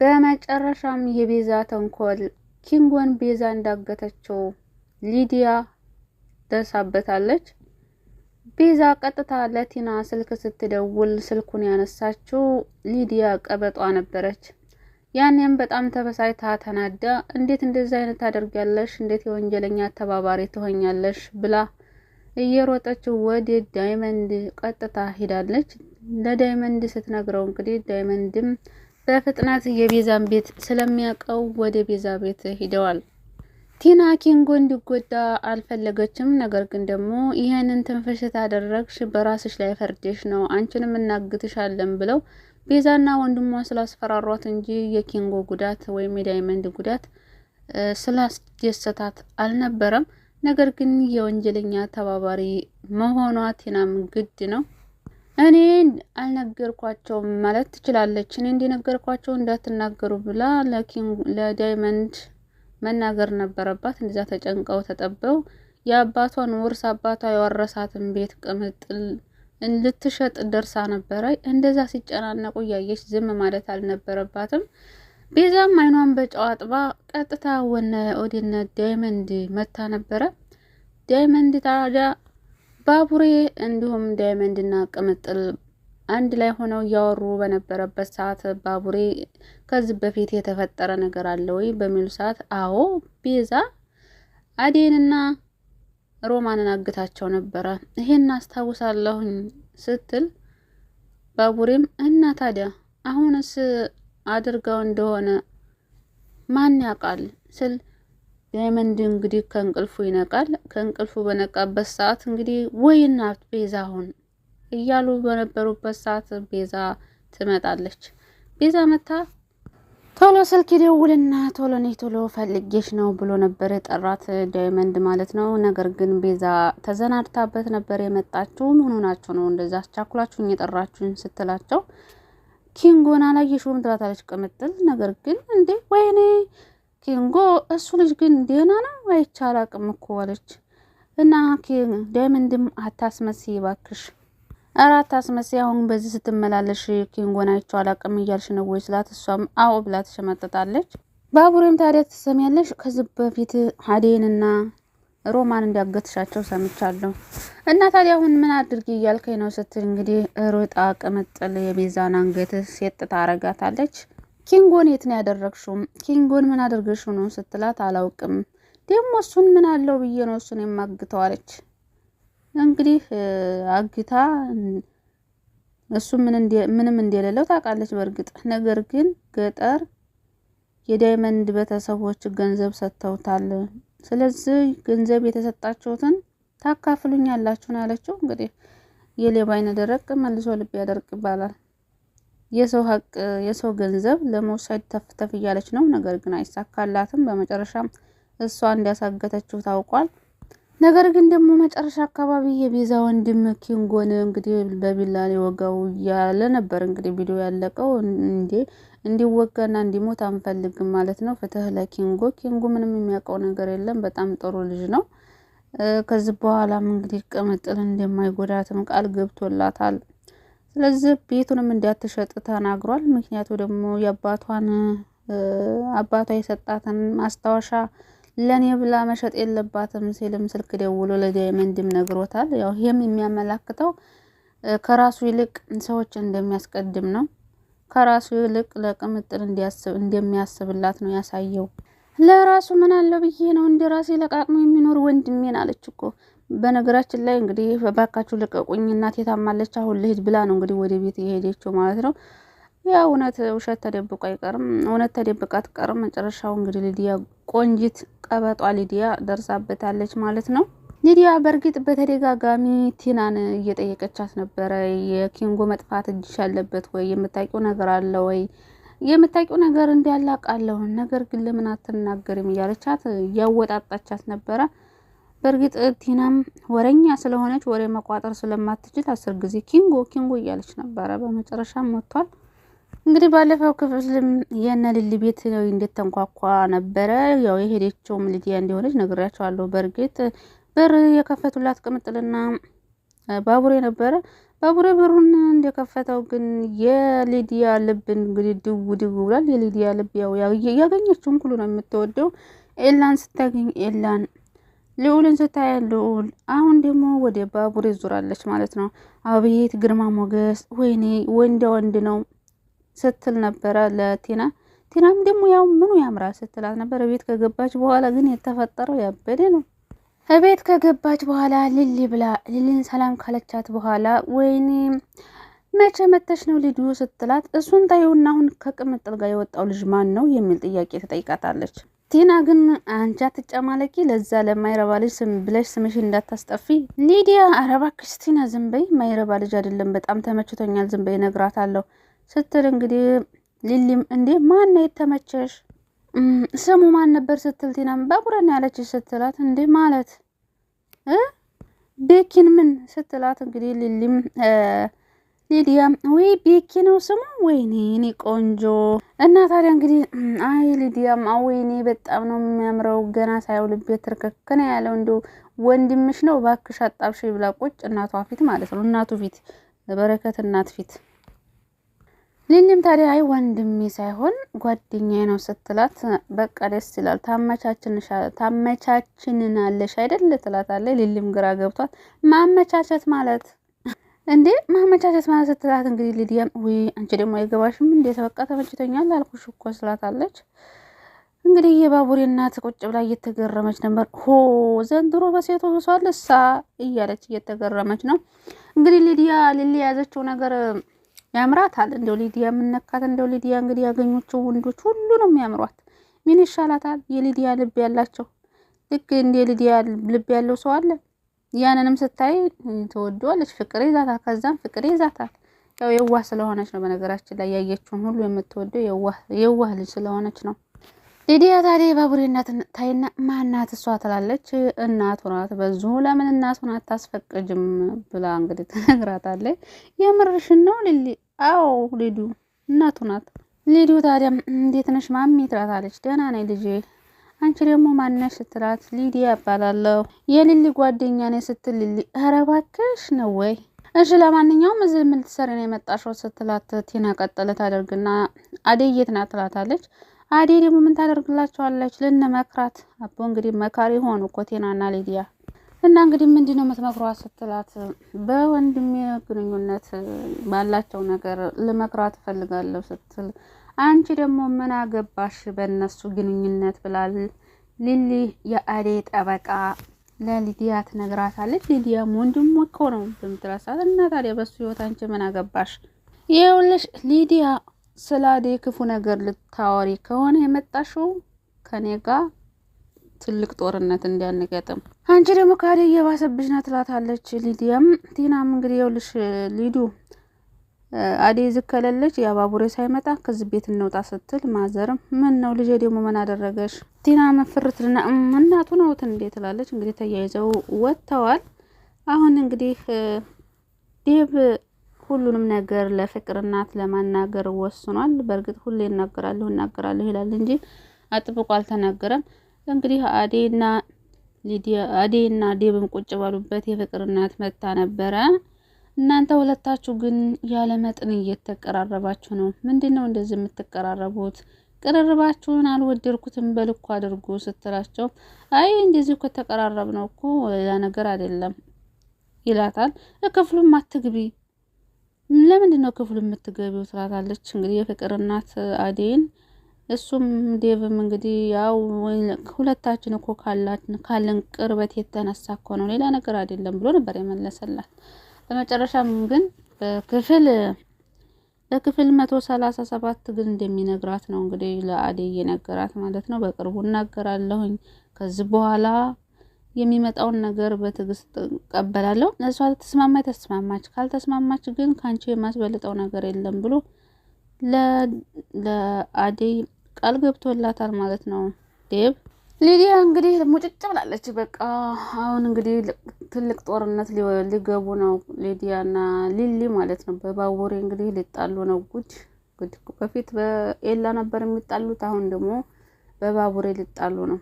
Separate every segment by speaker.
Speaker 1: በመጨረሻም የቤዛ ተንኮል ኪንጎን ቤዛ እንዳገተችው ሊዲያ ደርሳበታለች። ቤዛ ቀጥታ ለቲና ስልክ ስትደውል ስልኩን ያነሳችው ሊዲያ ቀበጧ ነበረች። ያኔም በጣም ተበሳጭታ ተናዳ እንዴት እንደዚህ አይነት ታደርጊያለሽ? እንዴት የወንጀለኛ ተባባሪ ትሆኛለሽ? ብላ እየሮጠች ወደ ዳይመንድ ቀጥታ ሄዳለች። ለዳይመንድ ስትነግረው እንግዲህ ዳይመንድም በፍጥነት የቤዛን ቤት ስለሚያውቀው ወደ ቤዛ ቤት ሂደዋል። ቲና ኪንጎ እንዲጎዳ አልፈለገችም። ነገር ግን ደግሞ ይሄንን ትንፍሽ ታደረግሽ በራስሽ ላይ ፈርደሽ ነው፣ አንቺንም እናግትሻለን ብለው ቤዛና ወንድሟ ስላስፈራሯት እንጂ የኪንጎ ጉዳት ወይም የዳይመንድ ጉዳት ስላስደሰታት አልነበረም። ነገር ግን የወንጀለኛ ተባባሪ መሆኗ ቲናም ግድ ነው። እኔ አልነገርኳቸውም ማለት ትችላለች። እኔ እንደነገርኳቸው እንዳትናገሩ ብላ ለዳይመንድ መናገር ነበረባት። እንደዛ ተጨንቀው ተጠበው የአባቷን ውርስ አባቷ የወረሳትን ቤት ቅምጥል ልትሸጥ ደርሳ ነበረ። እንደዛ ሲጨናነቁ እያየች ዝም ማለት አልነበረባትም። ቤዛም አይኗን በጨው አጥባ ቀጥታ ወደ ዳይመንድ መታ ነበረ። ዳይመንድ ታዲያ ባቡሬ እንዲሁም ዳይመንድና ቅምጥል አንድ ላይ ሆነው እያወሩ በነበረበት ሰዓት ባቡሬ ከዚህ በፊት የተፈጠረ ነገር አለ ወይ በሚሉ ሰዓት አዎ ቤዛ አዴንና ሮማንን አግታቸው ነበረ፣ ይሄን አስታውሳለሁኝ ስትል ባቡሬም እና ታዲያ አሁንስ አድርገው እንደሆነ ማን ያውቃል ስል ዳይመንድ እንግዲህ ከእንቅልፉ ይነቃል። ከእንቅልፉ በነቃበት ሰዓት እንግዲህ ወይናት ቤዛ አሁን እያሉ በነበሩበት ሰዓት ቤዛ ትመጣለች። ቤዛ መታ ቶሎ ስልክ ይደውልና ቶሎ ነይ ቶሎ ፈልጌሽ ነው ብሎ ነበር የጠራት ዳይመንድ ማለት ነው። ነገር ግን ቤዛ ተዘናድታበት ነበር የመጣችው። ምን ሆናችሁ ነው እንደዛ አስቻኩላችሁኝ የጠራችሁኝ ስትላቸው ኪንጎን አላየሽውም ትላታለች ቅምጥል። ነገር ግን እንዴ ወይኔ ኪንጎ እሱ ልጅ ግን ደህና ነው አይቻል አቅም እኮ አለች። እና ዳይመንድም አታስመስይ ባክሽ፣ ኧረ አታስመስይ፣ አሁን በዚህ ስትመላለሽ ኪንጎን አይቼው አላቅም እያልሽ ነው ወይ ስላት እሷም አዎ ብላ ትሸመጥጣለች። ባቡሬም ታዲያ ትሰሚያለሽ ከዚህ በፊት አዴንና ሮማን እንዲያገትሻቸው ሰምቻለሁ እና ታዲያ አሁን ምን አድርጊ እያልከኝ ነው ስትል እንግዲህ ሮጣ ቅምጥል የቤዛን አንገት ሴት ታረጋታለች። ኪንጎን የት ነው ያደረግሽው? ኪንጎን ምን አድርገሽው ነው ስትላት አላውቅም፣ ደግሞ እሱን ምን አለው ብዬ ነው እሱን የማግተዋለች። እንግዲህ አግታ እሱ ምንም እንደሌለው ታውቃለች በእርግጥ። ነገር ግን ገጠር የዳይመንድ ቤተሰቦች ገንዘብ ሰጥተውታል፣ ስለዚህ ገንዘብ የተሰጣችሁትን ታካፍሉኛላችሁ ነው ያለችው። እንግዲህ የሌባ አይነ ደረቅ መልሶ ልብ ያደርቅ ይባላል። የሰው ሀቅ የሰው ገንዘብ ለመውሰድ ተፍተፍ እያለች ነው። ነገር ግን አይሳካላትም። በመጨረሻም እሷ እንዲያሳገተችው ታውቋል። ነገር ግን ደግሞ መጨረሻ አካባቢ የቤዛ ወንድም ኪንጎን እንግዲህ በቢላ ሊወጋው እያለ ነበር እንግዲህ ቪዲዮ ያለቀው። እንዲወጋና እንዲሞት አንፈልግም ማለት ነው። ፍትህ ለኪንጎ። ኪንጎ ምንም የሚያውቀው ነገር የለም። በጣም ጥሩ ልጅ ነው። ከዚህ በኋላም እንግዲህ ቅምጥል እንደማይጎዳትም ቃል ገብቶላታል። ስለዚህ ቤቱንም እንዳትሸጥ ተናግሯል። ምክንያቱ ደግሞ አባቷ የሰጣትን ማስታወሻ ለኔ ብላ መሸጥ የለባትም ሲልም ስልክ ደውሎ ለዳይመንድም ነግሮታል። ያው ይሄም የሚያመላክተው ከራሱ ይልቅ ሰዎች እንደሚያስቀድም ነው። ከራሱ ይልቅ ለቅምጥል እንደሚያስብላት ነው ያሳየው። ለራሱ ምን አለው ብዬ ነው እንደ ራሴ ለቃቅሞ የሚኖር ወንድሜን አለች እኮ። በነገራችን ላይ እንግዲህ ባካችሁ ልቀቁኝ እናቴ ታማለች አሁን ልሂድ ብላ ነው እንግዲህ ወደ ቤት የሄደችው ማለት ነው። ያ እውነት ውሸት ተደብቆ አይቀርም፣ እውነት ተደብቃ አትቀርም። መጨረሻው እንግዲህ ሊዲያ ቆንጂት ቀበጧ ሊዲያ ደርሳበታለች ማለት ነው። ሊዲያ በእርግጥ በተደጋጋሚ ቲናን እየጠየቀቻት ነበረ። የኪንጎ መጥፋት እጅሽ ያለበት ወይ የምታውቂው ነገር አለ ወይ? የምታውቂው ነገር እንዳለ አውቃለሁ፣ ነገር ግን ለምን አትናገሪም እያለቻት እያወጣጣቻት ነበረ። በእርግጥ ቲናም ወረኛ ስለሆነች ወሬ መቋጠር ስለማትችል 10 ጊዜ ኪንጎ እያለች ነበረ። በመጨረሻም ወጥቷል። እንግዲህ ባለፈው ክፍልም የነ ሊሊ ቤት እንደተንኳኳ ነበረ። ያው የሄደችውም ሊዲያ እንደሆነች ነግሬያቸዋለሁ። በእርግጥ በር የከፈቱላት ቅምጥልና ባቡሬ ነበረ። ባቡሬ በሩን እንደከፈተው ግን የሊዲያ ልብ እንግዲህ ድው ድው ብሏል። የሊዲያ ልብ ያው ያገኘችውን ሁሉ ነው የምትወደው። ኤላን ስታገኝ ኤላን፣ ልዑልን ስታይ ልዑል፣ አሁን ደግሞ ወደ ባቡሬ ዙራለች ማለት ነው። አቤት ግርማ ሞገስ፣ ወይኔ ወንድ ነው ስትል ነበረ ለቲና። ቲናም ደግሞ ያው ምኑ ያምራል ስትላት ነበር። ቤት ከገባች በኋላ ግን የተፈጠረው ያበደ ነው። እቤት ከገባች በኋላ ሊሊን ሰላም ካለቻት በኋላ ወይኔ መቼ መተሽ ነው ልጁ ስትላት፣ እሱን ታየውና አሁን ከቅምጥል ጋር የወጣው ልጅ ማን ነው የሚል ጥያቄ ትጠይቃታለች። ቲና ግን አንቺ አትጨማለቂ፣ ለዛ ለማይረባ ልጅ ስም ብለሽ ስምሽ እንዳታስጠፊ። ሊዲያ ኧረ እባክሽ ቲና ዝም በይ፣ ማይረባ ልጅ አይደለም በጣም ተመችቶኛል፣ ዝም በይ እነግራታለሁ ስትል እንግዲህ ሊሊም እንዴ ማን ነው የተመቸሽ? ስሙ ማን ነበር ስትል ቲናም ባቡሬን ያለችሽ ስትላት፣ እንዴ ማለት ቤኪን ምን ስትላት እንግዲህ ሊዲያም ወይ ቤኪ ነው ስሙ፣ ወይኔ እኔ ቆንጆ እና ታዲያ እንግዲህ አይ ሊዲያም ወይኔ በጣም ነው የሚያምረው፣ ገና ሳይው ልቤ ትርከክነ ያለው እንዲሁ ወንድምሽ ነው እባክሽ አጣብሽ ብላ ቁጭ እናቷ ፊት ማለት ነው፣ እናቱ ፊት በረከት እናት ፊት። ሊሊም ታዲያ አይ ወንድሜ ሳይሆን ጓደኛዬ ነው ስትላት፣ በቃ ደስ ይላል ታመቻችንናለሽ አይደል ትላታለች። ሊሊም ግራ ገብቷት ማመቻቸት ማለት እንዴ ማመቻቸት ማለት ስትላት እንግዲህ ሊዲያም ወይ አንቺ ደግሞ አይገባሽም እንዴ በቃ ተመችቶኛል አልኩሽ እኮ ስላታለች። እንግዲህ የባቡሬ እናት ቁጭ ብላ እየተገረመች ነበር። ሆ ዘንድሮ በሴቱ ብሷል እሳ እያለች እየተገረመች ነው። እንግዲህ ሊሊ የያዘችው ነገር ያምራታል። እንደው ሊዲያ የምነካት እንደው ሊዲያ እንግዲህ ያገኙቸው ወንዶች ሁሉ ነው የሚያምሯት። ምን ይሻላታል? የሊዲያ ልብ ያላቸው ልክ እንደ ሊዲያ ልብ ያለው ሰው አለ? ያንንም ስታይ ትወደዋለች፣ ፍቅር ይዛታል። ከዛም ፍቅር ይዛታል። ያው የዋህ ስለሆነች ነው። በነገራችን ላይ ያየችውን ሁሉ የምትወደው የዋህ ልጅ ስለሆነች ነው። ሊዲያ ታዲያ ባቡሬ እናት ታይና ማናት እሷ ትላለች። እናቱ ናት። በዙ ለምን እናቱን አታስፈቅጅም ብላ እንግዲህ ትነግራታለች። የምርሽን ነው ሊሊ? አዎ ሊዱ እናቱ ናት። ሊዱ ታዲያ እንዴት ነሽ ማሚ ትላታለች። ደህና ነኝ ልጄ፣ አንቺ ደግሞ ማነሽ ስትላት፣ ሊዲያ እባላለሁ የሊሊ ጓደኛ ነኝ ስትል፣ ሊሊ ኧረ እባክሽ ነው ወይ? እሺ ለማንኛውም እዚህ ምን ልትሰሪ ነው የመጣሽው ስትላት፣ ቲና ቀጠለ ታደርግና አደይ የት ናት ትላታለች። አደይ ደግሞ ምን ታደርግላቸዋለች? ልንመክራት። አቦ እንግዲህ መካሪ ሆኑ እኮ ቲናና ሊዲያ። እና እንግዲህ ምንድነው የምትመክሯት ስትላት፣ በወንድሜ ግንኙነት ባላቸው ነገር ልመክራት እፈልጋለሁ ስትል፣ አንቺ ደግሞ ምን አገባሽ በእነሱ ግንኙነት ብላል ሊሊ የአደይ ጠበቃ ለሊዲያ ትነግራታለች። ሊዲያም ወንድሙ እኮ ነው በምትላሳት፣ እና ታዲያ በሱ ህይወት አንቺ ምን አገባሽ? ይኸውልሽ ሊዲያ ስለ አደይ ክፉ ነገር ልታወሪ ከሆነ የመጣሽው ከኔ ጋር ትልቅ ጦርነት እንዲያንገጥም፣ አንቺ ደግሞ ከአደይ እየባሰብሽ ናት ትላታለች። ሊዲያም ቲናም እንግዲህ ይኸውልሽ ሊዱ አደይ ዝከለለች ያባቡሬ ሳይመጣ ከዚህ ቤት እንውጣ ስትል፣ ማዘርም ምን ነው ልጄ ደግሞ ምን አደረገሽ? ቲና መፍርትና እናቱ ነው እንዴ ትላለች። እንግዲህ ተያይዘው ወጥተዋል። አሁን እንግዲህ ዴብ ሁሉንም ነገር ለፍቅር እናት ለማናገር ወስኗል። በእርግጥ ሁሌ እናገራለሁ ይላል እንጂ አጥብቆ አልተናገረም። እንግዲህ አደይና ዴብም ቁጭ ባሉበት የፍቅር እናት መጣ ነበረ። እናንተ ሁለታችሁ ግን ያለ መጠን እየተቀራረባችሁ ነው። ምንድነው እንደዚህ የምትቀራረቡት? ቅርርባችሁን አልወደድኩትም፣ በልኩ አድርጉ ስትላቸው፣ አይ እንደዚህ እኮ ተቀራረብ ነው እኮ ሌላ ነገር አይደለም ይላታል። ክፍሉም አትግቢ፣ ለምንድነው ክፍሉ የምትገቢው ትላታለች። እንግዲህ የፍቅር እናት አደይን፣ እሱም ዴቭም እንግዲህ ያው ሁለታችን እኮ ካለን ቅርበት የተነሳ እኮ ነው ሌላ ነገር አይደለም ብሎ ነበር የመለሰላት። በመጨረሻም ግን በክፍል 137 ግን እንደሚነግራት ነው እንግዲህ ለአደይ የነገራት ማለት ነው። በቅርቡ እናገራለሁኝ፣ ከዚህ በኋላ የሚመጣውን ነገር በትዕግስት ቀበላለሁ። እሷ ተስማማች፣ ካልተስማማች ግን ካንቺ የማስበልጠው ነገር የለም ብሎ ለአደይ ቃል ገብቶላታል ማለት ነው ዴብ። ሊዲያ እንግዲህ ሙጭጭ ብላለች። በቃ አሁን እንግዲህ ትልቅ ጦርነት ሊገቡ ነው ሊዲያና ሊሊ ማለት ነው። በባቡሬ እንግዲህ ሊጣሉ ነው። ጉድ በፊት በኤላ ነበር የሚጣሉት፣ አሁን ደግሞ በባቡሬ ሊጣሉ ነው።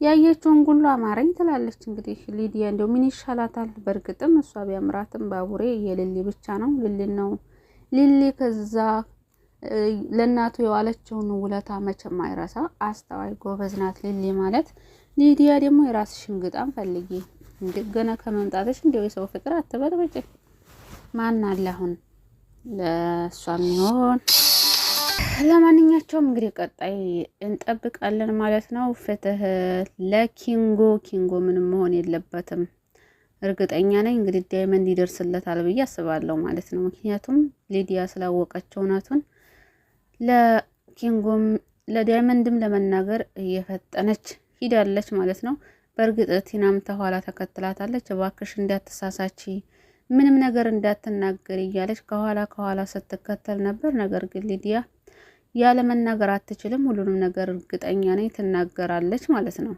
Speaker 1: ያየችውን ሁሉ አማረኝ ትላለች። እንግዲህ ሊዲያ እንደው ምን ይሻላታል? በእርግጥም እሷ ቢያምራትም ባቡሬ የሊሊ ብቻ ነው። ሊሊ ከዛ ለእናቱ የዋለችውን ውለታ መቼም አይረሳ። አስተዋይ ጎበዝ ናት ሊሊ ማለት። ሊዲያ ደግሞ የራስሽን ግጣም ፈልጊ። ገና ከመምጣትሽ እንደው የሰው ፍቅር አትበጥብጭ። ማን አለ አሁን ለእሷ የሚሆን? ለማንኛቸውም እንግዲህ ቀጣይ እንጠብቃለን ማለት ነው። ፍትህ ለኪንጎ። ኪንጎ ምንም መሆን የለበትም እርግጠኛ ነኝ። እንግዲህ ዳይመንድ ይደርስለታል ብዬ አስባለሁ ማለት ነው። ምክንያቱም ሊዲያ ስላወቀችው እውነቱን ለኪንጎም ለዳይመንድም ለመናገር እየፈጠነች ሂዳለች ማለት ነው። በእርግጥ ቲናም ተኋላ ተከትላታለች። እባክሽ እንዳትሳሳቺ፣ ምንም ነገር እንዳትናገር እያለች ከኋላ ስትከተል ነበር። ነገር ግን ሊዲያ ያለ መናገር አትችልም። ሁሉንም ነገር እርግጠኛ ነኝ ትናገራለች ማለት ነው።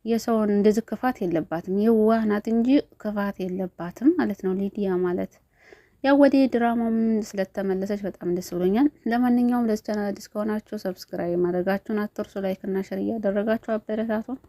Speaker 1: የሰውን እንደዚህ ክፋት የለባትም። የዋህ ናት እንጂ ክፋት የለባትም ማለት ነው ሊዲያ ማለት። ያው ወደ ድራማውም ስለተመለሰች በጣም ደስ ብሎኛል። ለማንኛውም ለዚህ ቻናል አዲስ ከሆናችሁ ሰብስክራይብ ማድረጋችሁን አትርሱ። ላይክ እና ሼር እያደረጋችሁ አበረታቱን።